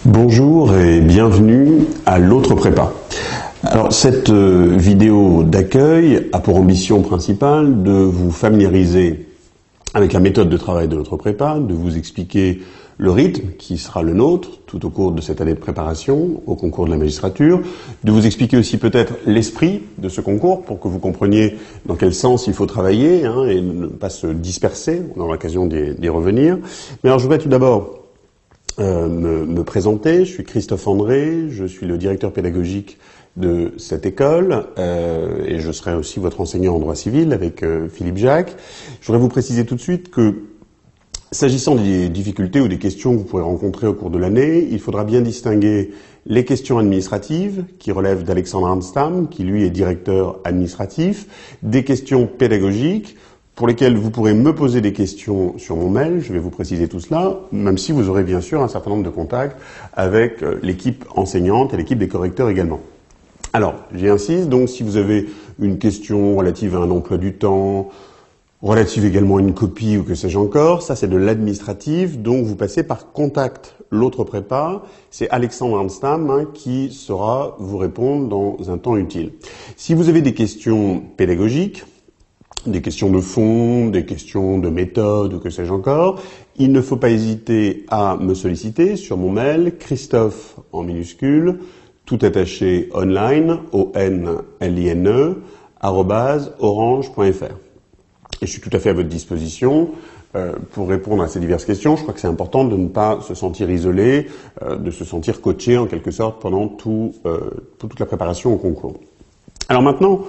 Bonjour et bienvenue à l'autre prépa. Alors cette vidéo d'accueil a pour ambition principale de vous familiariser avec la méthode de travail de l'autre prépa, de vous expliquer le rythme qui sera le nôtre tout au cours de cette année de préparation au concours de la magistrature, de vous expliquer aussi peut-être l'esprit de ce concours pour que vous compreniez dans quel sens il faut travailler et ne pas se disperser, on aura l'occasion d'y revenir. Mais alors je voudrais tout d'abord me présenter. Je suis Christophe André, je suis le directeur pédagogique de cette école et je serai aussi votre enseignant en droit civil avec Philippe Jacques. Je voudrais vous préciser tout de suite que s'agissant des difficultés ou des questions que vous pourrez rencontrer au cours de l'année, il faudra bien distinguer les questions administratives qui relèvent d'Alexandre Arnstam, qui lui est directeur administratif, des questions pédagogiques pour lesquelles vous pourrez me poser des questions sur mon mail, je vais vous préciser tout cela, même si vous aurez bien sûr un certain nombre de contacts avec l'équipe enseignante et l'équipe des correcteurs également. Alors, j'y insiste, donc si vous avez une question relative à un emploi du temps, relative également à une copie ou que sais-je encore, ça c'est de l'administratif, donc vous passez par contact l'autre prépa, c'est Alexandre Arnstam qui saura vous répondre dans un temps utile. Si vous avez des questions pédagogiques, des questions de fond, des questions de méthode ou que sais-je encore, il ne faut pas hésiter à me solliciter sur mon mail, Christophe en minuscule, tout attaché online, ONLINE, @orange.fr. Et je suis tout à fait à votre disposition pour répondre à ces diverses questions. Je crois que c'est important de ne pas se sentir isolé, de se sentir coaché en quelque sorte pendant toute la préparation au concours. Alors maintenant,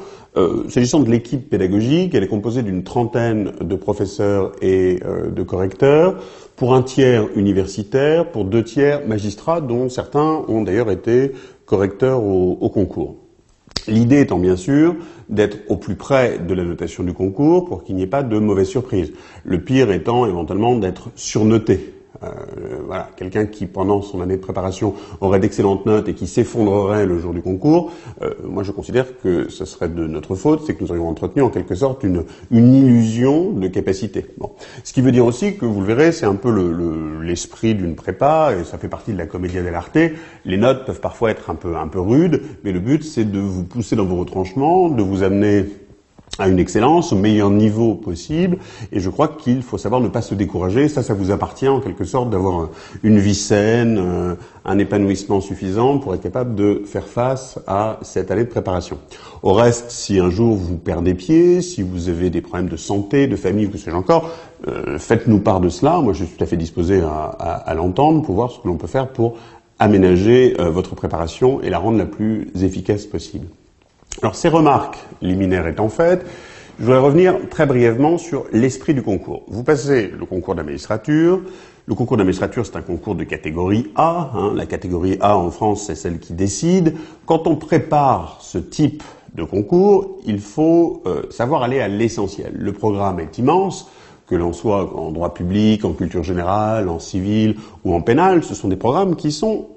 s'agissant de l'équipe pédagogique, elle est composée d'une trentaine de professeurs et de correcteurs, pour un tiers universitaire, pour 2 tiers magistrats, dont certains ont d'ailleurs été correcteurs au concours. L'idée étant bien sûr d'être au plus près de la notation du concours pour qu'il n'y ait pas de mauvaise surprise. Le pire étant éventuellement d'être surnoté. Voilà, quelqu'un qui pendant son année de préparation aurait d'excellentes notes et qui s'effondrerait le jour du concours, moi je considère que ce serait de notre faute, c'est que nous aurions entretenu en quelque sorte une illusion de capacité. Bon. Ce qui veut dire aussi que, vous le verrez, c'est un peu l'esprit d'une prépa, et ça fait partie de la commedia dell'arte. Les notes peuvent parfois être un peu rudes, mais le but c'est de vous pousser dans vos retranchements, de vous amener à une excellence, au meilleur niveau possible, et je crois qu'il faut savoir ne pas se décourager. Ça vous appartient en quelque sorte d'avoir une vie saine, un épanouissement suffisant pour être capable de faire face à cette année de préparation. Au reste, si un jour vous perdez pied, si vous avez des problèmes de santé, de famille ou que sais-je encore, faites-nous part de cela. Moi je suis tout à fait disposé à l'entendre pour voir ce que l'on peut faire pour aménager votre préparation et la rendre la plus efficace possible. Alors ces remarques liminaires étant faites, je voudrais revenir très brièvement sur l'esprit du concours. Vous passez le concours de la magistrature. Le concours de la magistrature, c'est un concours de catégorie A. La catégorie A en France, c'est celle qui décide. Quand on prépare ce type de concours, il faut savoir aller à l'essentiel. Le programme est immense, que l'on soit en droit public, en culture générale, en civil ou en pénal. Ce sont des programmes qui sont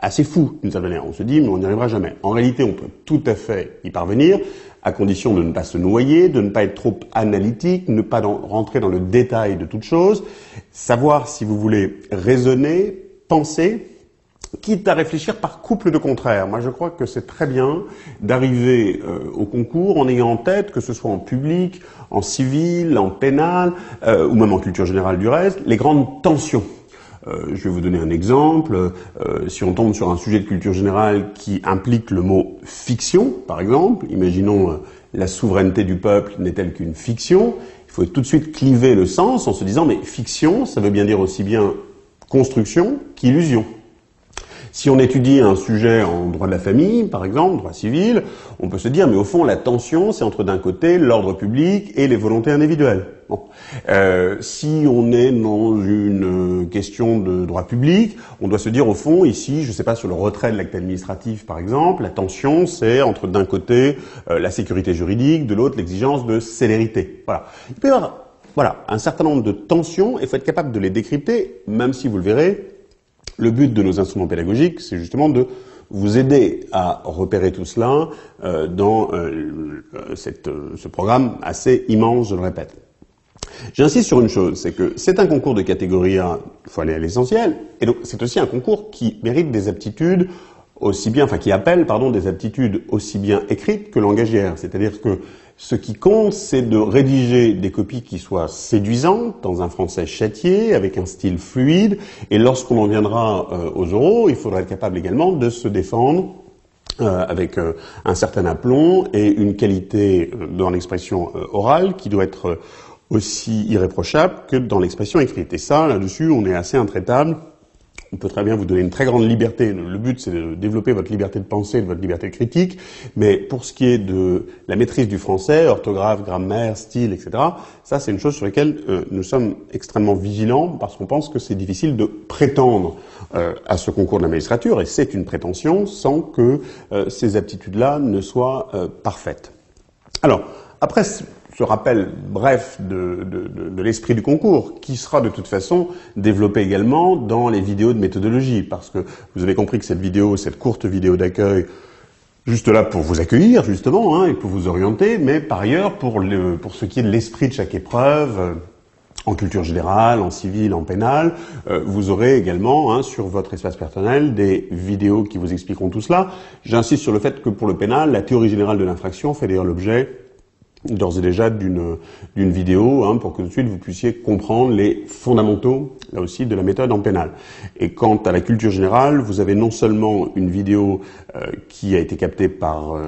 assez fou d'une certaine manière. On se dit, mais on n'y arrivera jamais. En réalité, on peut tout à fait y parvenir, à condition de ne pas se noyer, de ne pas être trop analytique, ne pas rentrer dans le détail de toute chose, savoir, si vous voulez, raisonner, penser, quitte à réfléchir par couple de contraires. Moi, je crois que c'est très bien d'arriver au concours en ayant en tête, que ce soit en public, en civil, en pénal, ou même en culture générale du reste, les grandes tensions. Je vais vous donner un exemple. Si on tombe sur un sujet de culture générale qui implique le mot fiction, par exemple, imaginons la souveraineté du peuple n'est-elle qu'une fiction, il faut tout de suite cliver le sens en se disant mais fiction, ça veut bien dire aussi bien construction qu'illusion. Si on étudie un sujet en droit de la famille, par exemple, droit civil, on peut se dire, mais au fond, la tension, c'est entre d'un côté l'ordre public et les volontés individuelles. Bon. Si on est dans une question de droit public, on doit se dire, au fond, ici, je ne sais pas, sur le retrait de l'acte administratif, par exemple, la tension, c'est entre d'un côté la sécurité juridique, de l'autre l'exigence de célérité. Voilà. Il peut y avoir un certain nombre de tensions, et il faut être capable de les décrypter, même si, vous le verrez, le but de nos instruments pédagogiques, c'est justement de vous aider à repérer tout cela dans ce programme assez immense, je le répète. J'insiste sur une chose, c'est que c'est un concours de catégorie A, il faut aller à l'essentiel, et donc c'est aussi un concours qui mérite des aptitudes aussi bien, enfin qui appelle, pardon, des aptitudes aussi bien écrites que langagières. C'est-à-dire que ce qui compte, c'est de rédiger des copies qui soient séduisantes, dans un français châtié, avec un style fluide, et lorsqu'on en viendra aux oraux, il faudra être capable également de se défendre avec un certain aplomb et une qualité dans l'expression orale qui doit être aussi irréprochable que dans l'expression écrite. Et ça, là-dessus, on est assez intraitable. On peut très bien vous donner une très grande liberté. Le but, c'est de développer votre liberté de pensée, de votre liberté de critique. Mais pour ce qui est de la maîtrise du français, orthographe, grammaire, style, etc., ça, c'est une chose sur laquelle nous sommes extrêmement vigilants parce qu'on pense que c'est difficile de prétendre à ce concours de la magistrature, et c'est une prétention sans que ces aptitudes-là ne soient parfaites. Alors, après ce rappel bref de l'esprit du concours, qui sera de toute façon développé également dans les vidéos de méthodologie, parce que vous avez compris que cette courte vidéo d'accueil, juste là pour vous accueillir justement, et pour vous orienter, mais par ailleurs pour ce qui est de l'esprit de chaque épreuve, en culture générale, en civil, en pénal, vous aurez également sur votre espace personnel des vidéos qui vous expliqueront tout cela. J'insiste sur le fait que pour le pénal, la théorie générale de l'infraction fait d'ailleurs l'objet d'ores et déjà d'une vidéo, pour que tout de suite vous puissiez comprendre les fondamentaux, là aussi, de la méthode en pénal. Et quant à la culture générale, vous avez non seulement une vidéo qui a été captée par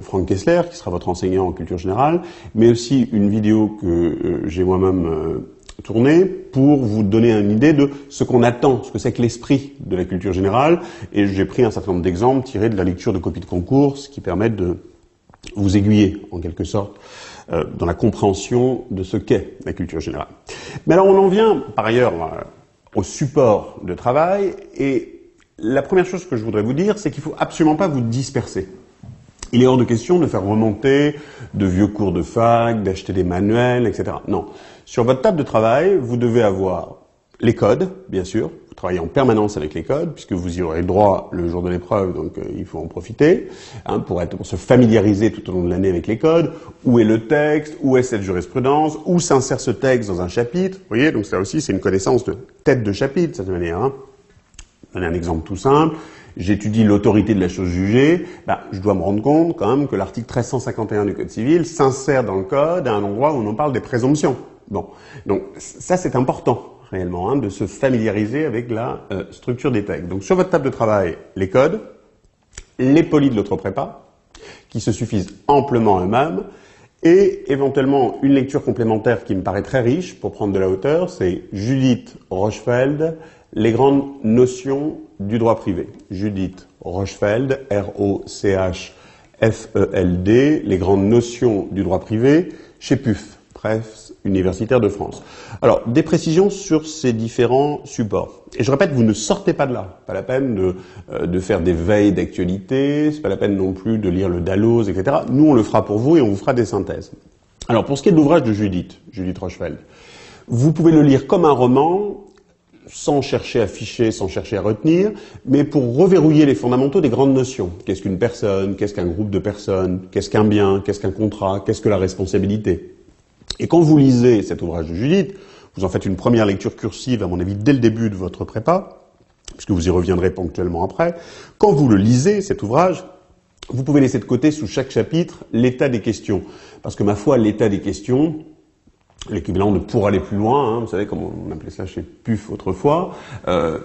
Franck Kessler, qui sera votre enseignant en culture générale, mais aussi une vidéo que j'ai moi-même tournée pour vous donner une idée de ce qu'on attend, ce que c'est que l'esprit de la culture générale. Et j'ai pris un certain nombre d'exemples tirés de la lecture de copies de concours, ce qui permet de vous aiguiller, en quelque sorte, dans la compréhension de ce qu'est la culture générale. Mais alors on en vient, par ailleurs, au support de travail, et la première chose que je voudrais vous dire, c'est qu'il ne faut absolument pas vous disperser. Il est hors de question de faire remonter de vieux cours de fac, d'acheter des manuels, etc. Non. Sur votre table de travail, vous devez avoir les codes, bien sûr. Vous travaillez en permanence avec les codes, puisque vous y aurez droit le jour de l'épreuve, donc il faut en profiter, pour se familiariser tout au long de l'année avec les codes. Où est le texte? Où est cette jurisprudence? Où s'insère ce texte dans un chapitre? Vous voyez, donc ça aussi, c'est une connaissance de tête de chapitre, de cette manière. Je vais donner un exemple tout simple. J'étudie l'autorité de la chose jugée. Je dois me rendre compte, quand même, que l'article 1351 du Code civil s'insère dans le Code à un endroit où on en parle des présomptions. Bon. Donc, ça, c'est important réellement, de se familiariser avec la structure des textes. Donc sur votre table de travail, les codes, les polis de l'autre prépa, qui se suffisent amplement eux-mêmes, et éventuellement une lecture complémentaire qui me paraît très riche pour prendre de la hauteur, c'est Judith Rochefeld, les grandes notions du droit privé. Judith Rochefeld, R-O-C-H-F-E-L-D, les grandes notions du droit privé, chez PUF, Presse universitaire de France. Alors, des précisions sur ces différents supports. Et je répète, vous ne sortez pas de là. Pas la peine de faire des veilles d'actualité, c'est pas la peine non plus de lire le Dalloz, etc. Nous, on le fera pour vous et on vous fera des synthèses. Alors, pour ce qui est de l'ouvrage de Judith Rochefeld, vous pouvez le lire comme un roman, sans chercher à ficher, sans chercher à retenir, mais pour reverrouiller les fondamentaux des grandes notions. Qu'est-ce qu'une personne? Qu'est-ce qu'un groupe de personnes? Qu'est-ce qu'un bien? Qu'est-ce qu'un contrat? Qu'est-ce que la responsabilité? Et quand vous lisez cet ouvrage de Judith, vous en faites une première lecture cursive, à mon avis, dès le début de votre prépa, puisque vous y reviendrez ponctuellement après. Quand vous le lisez, cet ouvrage, vous pouvez laisser de côté sous chaque chapitre l'état des questions. Parce que ma foi, l'état des questions, l'équivalent de pour aller plus loin, vous savez comme on appelait ça chez PUF autrefois,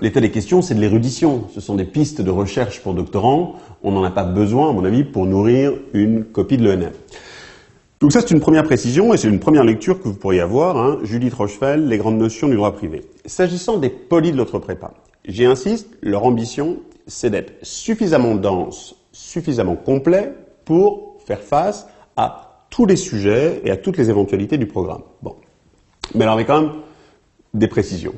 l'état des questions, c'est de l'érudition. Ce sont des pistes de recherche pour doctorants. On n'en a pas besoin, à mon avis, pour nourrir une copie de l'ENM. Donc ça, c'est une première précision et c'est une première lecture que vous pourriez avoir, Judith Rochefeld, les grandes notions du droit privé. S'agissant des polis de l'autre prépa, j'y insiste, leur ambition, c'est d'être suffisamment dense, suffisamment complet pour faire face à tous les sujets et à toutes les éventualités du programme. Bon. Mais alors, il y a quand même des précisions.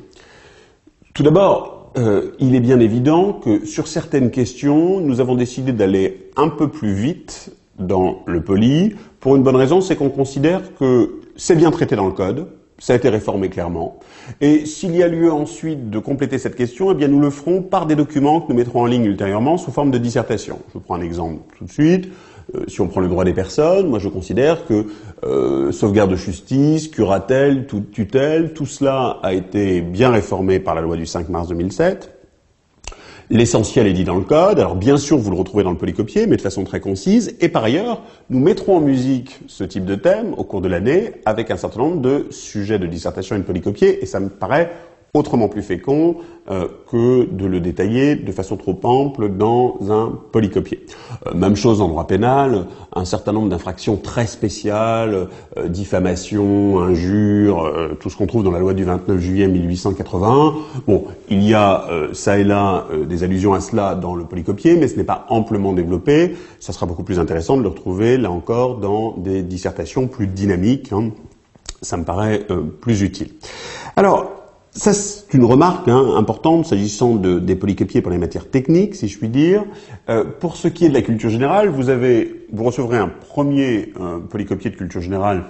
Tout d'abord, il est bien évident que sur certaines questions, nous avons décidé d'aller un peu plus vite dans le poli, pour une bonne raison, c'est qu'on considère que c'est bien traité dans le code, ça a été réformé clairement, et s'il y a lieu ensuite de compléter cette question, eh bien nous le ferons par des documents que nous mettrons en ligne ultérieurement sous forme de dissertation. Je vous prends un exemple tout de suite. si on prend le droit des personnes, moi je considère que sauvegarde de justice, curatelle, tutelle, tout cela a été bien réformé par la loi du 5 mars 2007. L'essentiel est dit dans le code. Alors bien sûr, vous le retrouvez dans le polycopier, mais de façon très concise. Et par ailleurs, nous mettrons en musique ce type de thème au cours de l'année avec un certain nombre de sujets de dissertation et de polycopier. Et ça me paraît autrement plus fécond que de le détailler de façon trop ample dans un polycopier. Même chose en droit pénal, un certain nombre d'infractions très spéciales, diffamation, injure, tout ce qu'on trouve dans la loi du 29 juillet 1881. Bon, il y a ça et là des allusions à cela dans le polycopier, mais ce n'est pas amplement développé. Ça sera beaucoup plus intéressant de le retrouver, là encore, dans des dissertations plus dynamiques. Hein. Ça me paraît plus utile. Alors, ça, c'est une remarque importante s'agissant des polycopiers pour les matières techniques, si je puis dire. Pour ce qui est de la culture générale, vous recevrez un premier polycopier de culture générale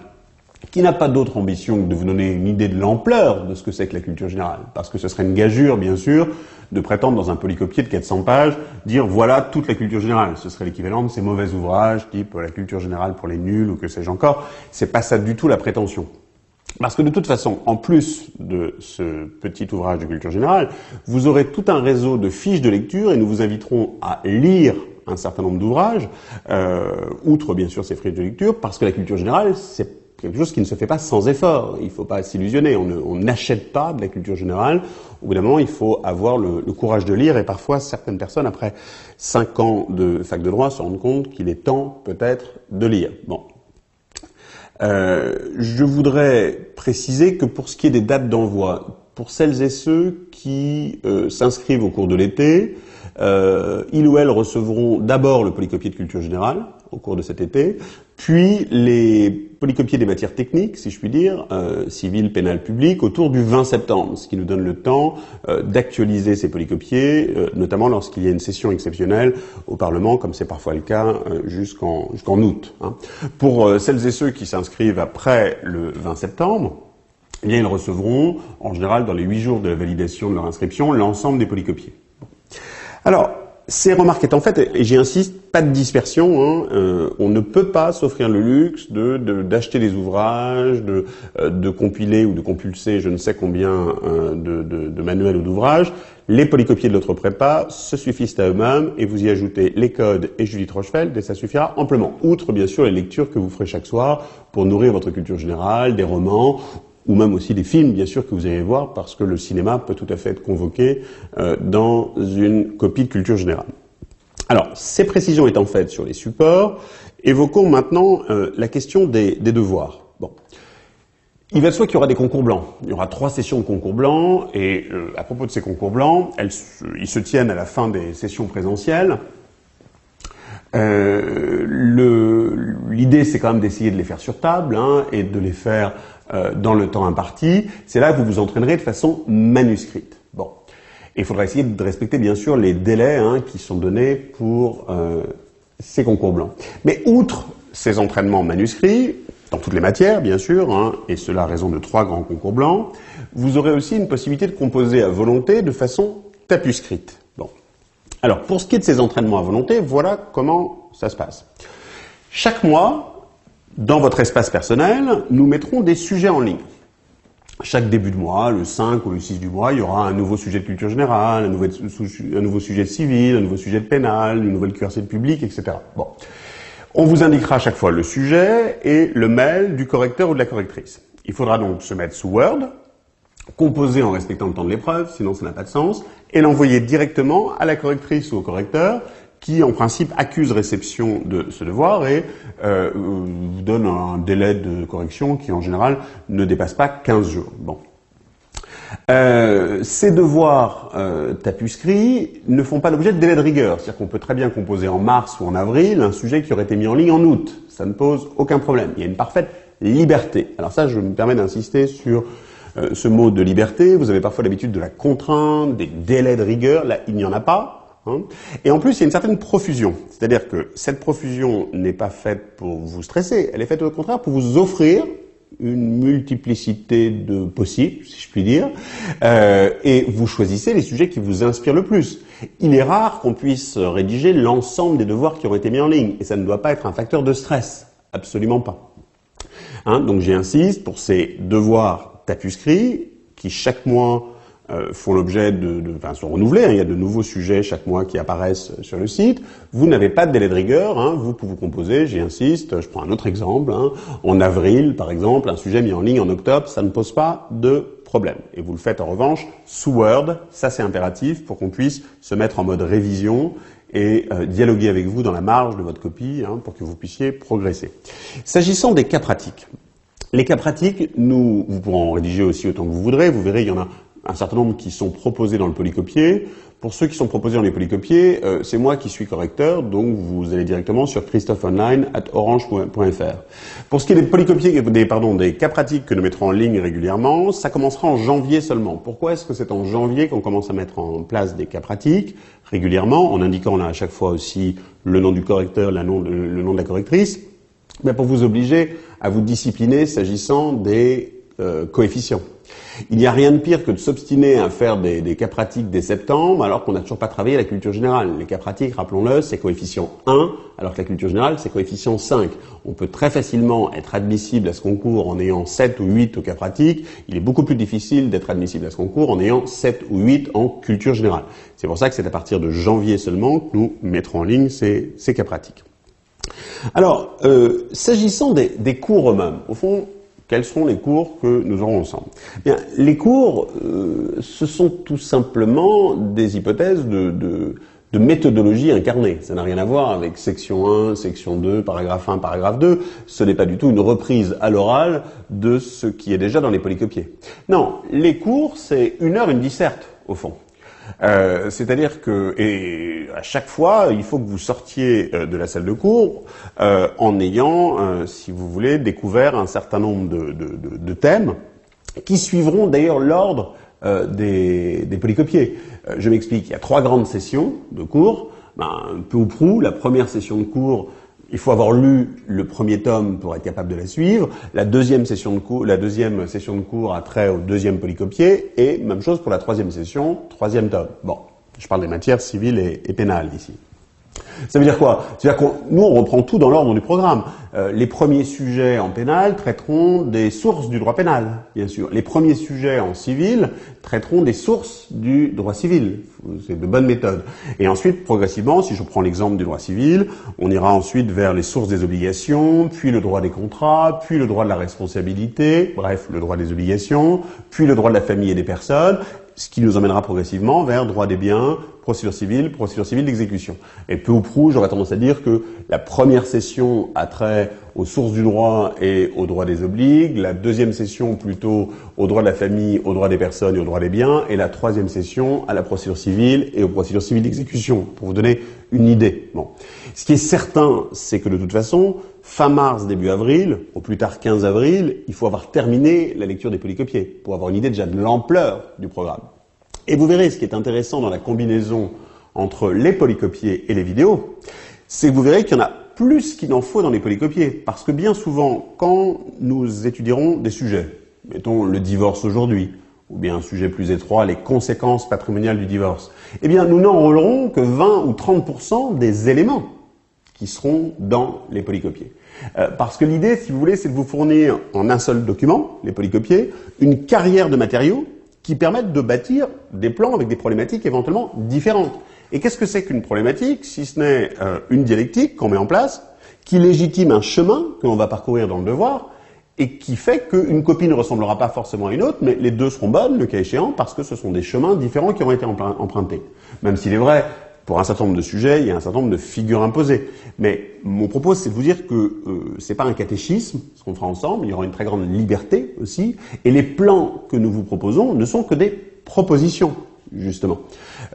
qui n'a pas d'autre ambition que de vous donner une idée de l'ampleur de ce que c'est que la culture générale. Parce que ce serait une gageure, bien sûr, de prétendre dans un polycopier de 400 pages, dire voilà toute la culture générale. Ce serait l'équivalent de ces mauvais ouvrages, type la culture générale pour les nuls ou que sais-je encore. C'est pas ça du tout la prétention. Parce que de toute façon, en plus de ce petit ouvrage de culture générale, vous aurez tout un réseau de fiches de lecture et nous vous inviterons à lire un certain nombre d'ouvrages, outre bien sûr ces fiches de lecture, parce que la culture générale, c'est quelque chose qui ne se fait pas sans effort. Il ne faut pas s'illusionner, on n'achète pas de la culture générale. Au bout d'un moment, il faut avoir le courage de lire et parfois certaines personnes, après 5 ans de fac de droit, se rendent compte qu'il est temps peut-être de lire. Bon. Je voudrais préciser que pour ce qui est des dates d'envoi, pour celles et ceux qui s'inscrivent au cours de l'été, ils ou elles recevront d'abord le polycopier de culture générale au cours de cet été, puis les polycopiers des matières techniques, si je puis dire, civil, pénal, public, autour du 20 septembre, ce qui nous donne le temps d'actualiser ces polycopiers, notamment lorsqu'il y a une session exceptionnelle au Parlement, comme c'est parfois le cas, jusqu'en août. Hein. Pour celles et ceux qui s'inscrivent après le 20 septembre, eh bien, ils recevront, en général, dans les 8 jours de la validation de leur inscription, l'ensemble des polycopiers. Alors, ces remarques étant faites, et j'y insiste, pas de dispersion, on ne peut pas s'offrir le luxe d'acheter des ouvrages, de compiler ou de compulser je ne sais combien de manuels ou d'ouvrages. Les polycopiers de l'autre prépa se suffisent à eux-mêmes et vous y ajoutez les codes et Judith Rochefeld et ça suffira amplement. Outre bien sûr les lectures que vous ferez chaque soir pour nourrir votre culture générale, des romans, ou même aussi des films, bien sûr, que vous allez voir, parce que le cinéma peut tout à fait être convoqué dans une copie de culture générale. Alors, ces précisions étant faites sur les supports, évoquons maintenant la question des devoirs. Bon. Il va de soi qu'il y aura des concours blancs. Il y aura 3 sessions de concours blancs, et à propos de ces concours blancs, ils se tiennent à la fin des sessions présentielles. L'idée, c'est quand même d'essayer de les faire sur table, et de les faire dans le temps imparti. C'est là que vous vous entraînerez de façon manuscrite. Bon. Et il faudra essayer de respecter, bien sûr, les délais qui sont donnés pour ces concours blancs. Mais outre ces entraînements manuscrits, dans toutes les matières, bien sûr, et cela à raison de 3 grands concours blancs, vous aurez aussi une possibilité de composer à volonté de façon tapuscrite. Bon. Alors, pour ce qui est de ces entraînements à volonté, voilà comment ça se passe. Chaque mois, dans votre espace personnel, nous mettrons des sujets en ligne. Chaque début de mois, le 5 ou le 6 du mois, il y aura un nouveau sujet de culture générale, un nouveau sujet de civil, un nouveau sujet de pénal, une nouvelle QRC de public, etc. Bon. On vous indiquera à chaque fois le sujet et le mail du correcteur ou de la correctrice. Il faudra donc se mettre sous Word, composer en respectant le temps de l'épreuve, sinon ça n'a pas de sens, et l'envoyer directement à la correctrice ou au correcteur, qui en principe accuse réception de ce devoir et vous donne un délai de correction qui en général ne dépasse pas 15 jours. Bon. Ces devoirs tapuscrits ne font pas l'objet de délai de rigueur, c'est-à-dire qu'on peut très bien composer en mars ou en avril un sujet qui aurait été mis en ligne en août. Ça ne pose aucun problème. Il y a une parfaite liberté. Alors ça, je me permets d'insister sur ce mot de liberté. Vous avez parfois l'habitude de la contrainte, des délais de rigueur. Là, il n'y en a pas. Et en plus, il y a une certaine profusion. C'est-à-dire que cette profusion n'est pas faite pour vous stresser, elle est faite au contraire pour vous offrir une multiplicité de possibles, si je puis dire, et vous choisissez les sujets qui vous inspirent le plus. Il est rare qu'on puisse rédiger l'ensemble des devoirs qui ont été mis en ligne, et ça ne doit pas être un facteur de stress, absolument pas. Donc j'insiste pour ces devoirs tapuscrits, qui chaque mois font l'objet sont renouvelés, il y a de nouveaux sujets chaque mois qui apparaissent sur le site. Vous n'avez pas de délai de rigueur, vous pouvez vous composer, j'insiste, je prends un autre exemple, en avril par exemple, un sujet mis en ligne en octobre, ça ne pose pas de problème. Et vous le faites en revanche sous Word, ça c'est impératif pour qu'on puisse se mettre en mode révision et dialoguer avec vous dans la marge de votre copie pour que vous puissiez progresser. S'agissant des cas pratiques, les cas pratiques, vous pourrez en rédiger aussi autant que vous voudrez, vous verrez, il y en a un certain nombre qui sont proposés dans le polycopier. Pour ceux qui sont proposés dans les polycopiers, c'est moi qui suis correcteur, donc vous allez directement sur christopheonline@orange.fr. Pour ce qui est des polycopiers, des cas pratiques que nous mettrons en ligne régulièrement, ça commencera en janvier seulement. Pourquoi est-ce que c'est en janvier qu'on commence à mettre en place des cas pratiques régulièrement, en indiquant là à chaque fois aussi le nom du correcteur, le nom de la correctrice, pour vous obliger à vous discipliner s'agissant des coefficients. Il n'y a rien de pire que de s'obstiner à faire des cas pratiques dès septembre alors qu'on n'a toujours pas travaillé la culture générale. Les cas pratiques, rappelons-le, c'est coefficient 1, alors que la culture générale, c'est coefficient 5. On peut très facilement être admissible à ce concours en ayant 7 ou 8 au cas pratique. Il est beaucoup plus difficile d'être admissible à ce concours en ayant 7 ou 8 en culture générale. C'est pour ça que c'est à partir de janvier seulement que nous mettrons en ligne ces cas pratiques. Alors, s'agissant des cours eux-mêmes, au fond, quels seront les cours que nous aurons ensemble? Bien, les cours, ce sont tout simplement des hypothèses de méthodologie incarnée. Ça n'a rien à voir avec section 1, section 2, paragraphe 1, paragraphe 2. Ce n'est pas du tout une reprise à l'oral de ce qui est déjà dans les polycopiés. Non, les cours, c'est 1 heure, une disserte, au fond. C'est-à-dire que, et à chaque fois, il faut que vous sortiez de la salle de cours en ayant, si vous voulez, découvert un certain nombre de thèmes qui suivront d'ailleurs l'ordre des polycopiés. Je m'explique, il y a 3 grandes sessions de cours, peu ou prou. La première session de cours, il faut avoir lu le premier tome pour être capable de la suivre. La deuxième session de cours a trait au 2e polycopier, et même chose pour la 3e session, 3e tome. Bon, je parle des matières civiles et pénales ici. Ça veut dire quoi? C'est-à-dire que nous, on reprend tout dans l'ordre du programme. Les premiers sujets en pénal traiteront des sources du droit pénal, bien sûr. Les premiers sujets en civil traiteront des sources du droit civil. C'est de bonnes méthodes. Et ensuite, progressivement, si je prends l'exemple du droit civil, on ira ensuite vers les sources des obligations, puis le droit des contrats, puis le droit de la responsabilité, bref, le droit des obligations, puis le droit de la famille et des personnes, ce qui nous emmènera progressivement vers droit des biens, procédure civile d'exécution. Et peu ou prou, j'aurais tendance à dire que la première session a trait aux sources du droit et au droit des obligues, la 2e session plutôt au droit de la famille, au droit des personnes et au droit des biens, et la 3e session à la procédure civile et aux procédures civiles d'exécution, pour vous donner une idée. Bon. Ce qui est certain, c'est que de toute façon, fin mars, début avril, au plus tard 15 avril, il faut avoir terminé la lecture des polycopiés, pour avoir une idée déjà de l'ampleur du programme. Et vous verrez, ce qui est intéressant dans la combinaison entre les polycopiés et les vidéos, c'est que vous verrez qu'il y en a plus qu'il n'en faut dans les polycopiés. Parce que bien souvent, quand nous étudierons des sujets, mettons le divorce aujourd'hui, ou bien un sujet plus étroit, les conséquences patrimoniales du divorce, eh bien nous n'enrôlerons que 20 ou 30% des éléments qui seront dans les polycopiés. Parce que l'idée, si vous voulez, c'est de vous fournir en un seul document, les polycopiés, une carrière de matériaux qui permettent de bâtir des plans avec des problématiques éventuellement différentes. Et qu'est-ce que c'est qu'une problématique, si ce n'est une dialectique qu'on met en place, qui légitime un chemin que l'on va parcourir dans le devoir, et qui fait qu'une copie ne ressemblera pas forcément à une autre, mais les deux seront bonnes, le cas échéant, parce que ce sont des chemins différents qui ont été empruntés. Même s'il est vrai, pour un certain nombre de sujets, il y a un certain nombre de figures imposées. Mais mon propos, c'est de vous dire que c'est pas un catéchisme, ce qu'on fera ensemble, il y aura une très grande liberté aussi, et les plans que nous vous proposons ne sont que des propositions, justement.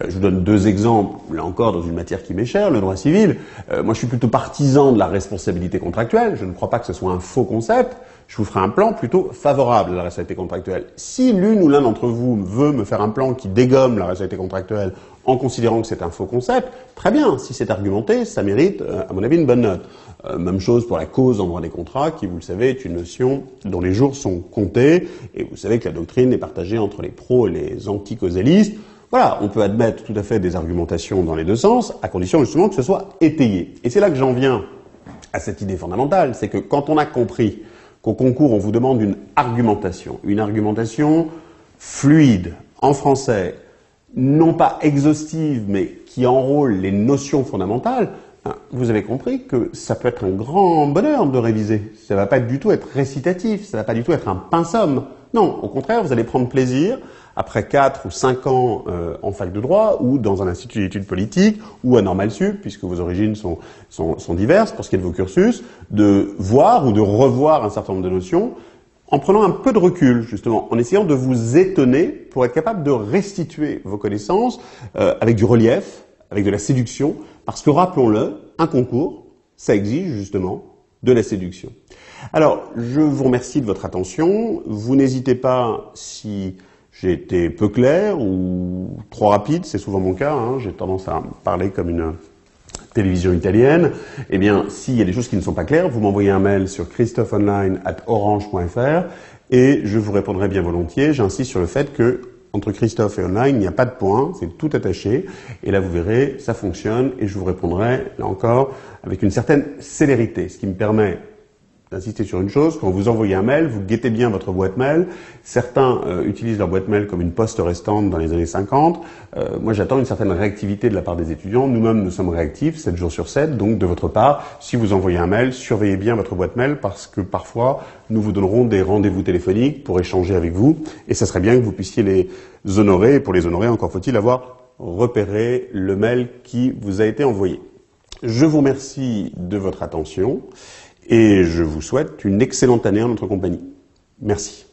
Je vous donne 2 exemples, là encore, dans une matière qui m'est chère, le droit civil. Moi, je suis plutôt partisan de la responsabilité contractuelle, je ne crois pas que ce soit un faux concept. je vous ferai un plan plutôt favorable à la responsabilité contractuelle. Si l'une ou l'un d'entre vous veut me faire un plan qui dégomme la responsabilité contractuelle en considérant que c'est un faux concept, très bien, si c'est argumenté, ça mérite, à mon avis, une bonne note. Même chose pour la cause en droit des contrats, qui, vous le savez, est une notion dont les jours sont comptés, et vous savez que la doctrine est partagée entre les pros et les anti-causalistes. Voilà, on peut admettre tout à fait des argumentations dans les deux sens, à condition justement que ce soit étayé. Et c'est là que j'en viens à cette idée fondamentale, c'est que quand on a compris qu'au concours, on vous demande une argumentation fluide, en français, non pas exhaustive, mais qui enrôle les notions fondamentales, vous avez compris que ça peut être un grand bonheur de réviser. Ça ne va pas du tout être récitatif, ça ne va pas du tout être un pinsomme. Non, au contraire, vous allez prendre plaisir, après 4 ou 5 ans en fac de droit, ou dans un institut d'études politiques, ou à Normal Sup, puisque vos origines sont diverses pour ce qui est de vos cursus, de voir ou de revoir un certain nombre de notions, en prenant un peu de recul, justement, en essayant de vous étonner pour être capable de restituer vos connaissances avec du relief, avec de la séduction, parce que, rappelons-le, un concours, ça exige justement de la séduction. Alors, je vous remercie de votre attention. Vous n'hésitez pas, si j'ai été peu clair ou trop rapide, c'est souvent mon cas, hein, j'ai tendance à parler comme une télévision italienne, eh bien, s'il y a des choses qui ne sont pas claires, vous m'envoyez un mail sur christopheonline@orange.fr et je vous répondrai bien volontiers. J'insiste sur le fait que entre Christophe et Online, il n'y a pas de point, c'est tout attaché. Et là, vous verrez, ça fonctionne et je vous répondrai, là encore, avec une certaine célérité, ce qui me permet d'insister sur une chose, quand vous envoyez un mail, vous guettez bien votre boîte mail. Certains utilisent leur boîte mail comme une poste restante dans les années 50. Moi, j'attends une certaine réactivité de la part des étudiants. Nous-mêmes, nous sommes réactifs 7 jours sur 7. Donc, de votre part, si vous envoyez un mail, surveillez bien votre boîte mail parce que parfois, nous vous donnerons des rendez-vous téléphoniques pour échanger avec vous. Et ça serait bien que vous puissiez les honorer. Et pour les honorer, encore faut-il avoir repéré le mail qui vous a été envoyé. Je vous remercie de votre attention. Et je vous souhaite une excellente année en notre compagnie. Merci.